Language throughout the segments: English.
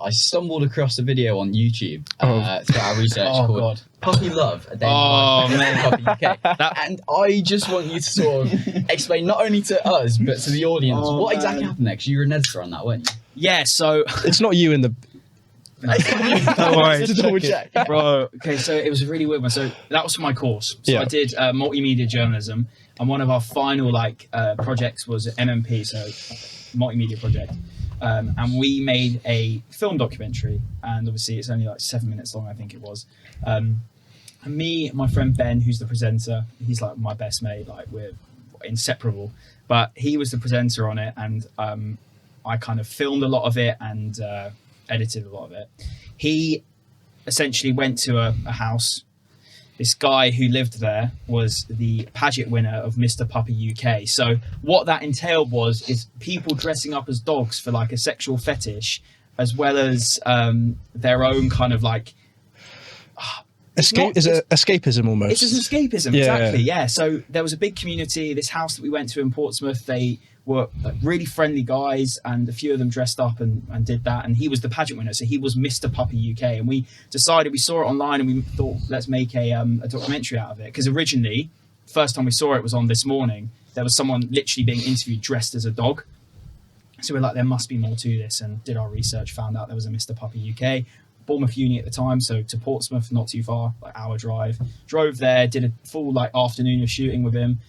I stumbled across a video on YouTube through our research called Puppy Love, a day in the life of Puppy UK. And I just want you to sort of explain not only to us, but to the audience, what exactly happened there, because you were an editor on that, weren't you? Yeah, so... It's not you in the... Don't worry. Just double check. Bro, okay, so it was a really weird one. So that was for my course. So I did multimedia journalism, and one of our final projects was MMP, so multimedia project. And we made a film documentary, and obviously it's only like 7 minutes long, I think it was. And me, my friend Ben, who's the presenter, he's like my best mate, like we're inseparable. But he was the presenter on it, and I kind of filmed a lot of it and edited a lot of it. He essentially went to a house. This guy who lived there was the pageant winner of Mr. Puppy UK. So what that entailed is people dressing up as dogs for like a sexual fetish, as well as their own kind of like... escapism almost. It's an escapism, exactly, yeah. So there was a big community. This house that we went to in Portsmouth, they were like really friendly guys, and a few of them dressed up and did that, and he was the pageant winner, so he was Mr. Puppy UK. And we decided, we saw it online, and we thought, let's make a documentary out of it, because originally, first time we saw it was on This Morning. There was someone literally being interviewed dressed as a dog, so we're like, there must be more to this, and did our research, found out there was a Mr. Puppy UK. Bournemouth Uni at the time, so to Portsmouth, not too far, like hour drive. Drove there, did a full like afternoon of shooting with him,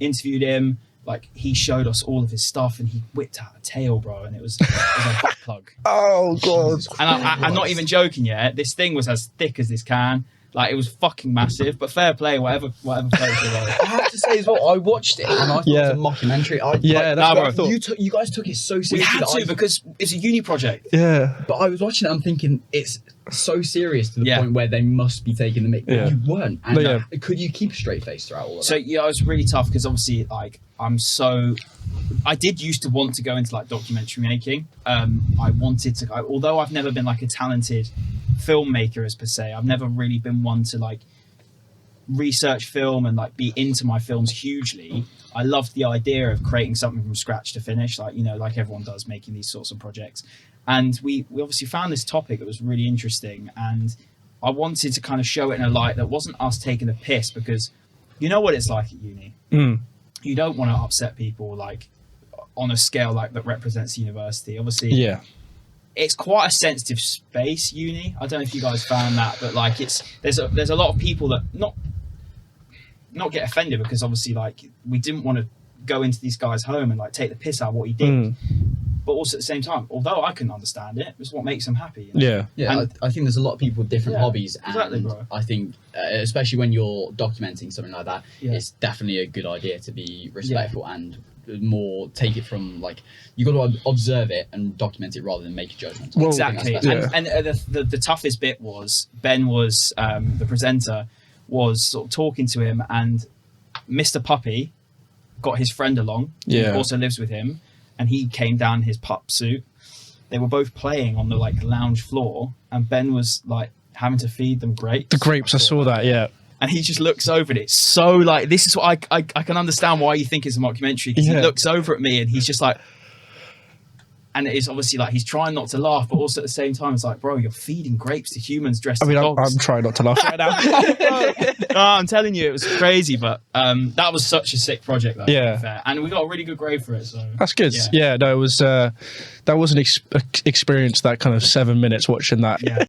interviewed him. Like, he showed us all of his stuff, and he whipped out a tail, bro, and it was a butt plug. Oh god! And I'm not even joking yet. This thing was as thick as this can. Like, it was fucking massive. But fair play, whatever floats your boat. I have to say as well, I watched it and I thought it was a mockumentary. That's what I thought. You guys took it so seriously. We had to, because it's a uni project. Yeah. But I was watching it, I'm thinking it's so serious to the point where they must be taking the mick. But you weren't. And could you keep a straight face throughout all of that? So yeah, it was really tough, because obviously, like, I did used to want to go into like documentary making. I wanted to, although I've never been like a talented filmmaker as per se, I've never really been one to like research film and like be into my films hugely. I loved the idea of creating something from scratch to finish, like, you know, like everyone does making these sorts of projects. And we obviously found this topic that was really interesting, and I wanted to kind of show it in a light that wasn't us taking the piss, because you know what it's like at uni. You don't want to upset people like on a scale like that represents the university. Obviously, it's quite a sensitive space, uni. I don't know if you guys found that, but like there's a lot of people that not get offended, because obviously like we didn't want to go into these guys' home and like take the piss out of what he did. But also at the same time, although I couldn't understand it, it's what makes them happy. You know? And I think there's a lot of people with different hobbies, and exactly, bro. I think especially when you're documenting something like that, it's definitely a good idea to be respectful and more take it from like, you got to observe it and document it rather than make a judgment. Well, exactly. And the toughest bit was Ben was the presenter, was sort of talking to him, and Mr. Puppy got his friend along, who also lives with him, and he came down in his pup suit. They were both playing on the like lounge floor, and Ben was like having to feed them grapes. The grapes, I saw that, And he just looks over at it. So like, this is what I can understand why you think it's a mockumentary, because he looks over at me and he's just like, and it's obviously like he's trying not to laugh, but also at the same time it's like, bro, you're feeding grapes to humans dressed as dogs. I'm trying not to laugh right now. No, I'm telling you, it was crazy, but that was such a sick project. Though, fair. And we got a really good grade for it. So that's good. No, it was that was an experience, that kind of 7 minutes watching that.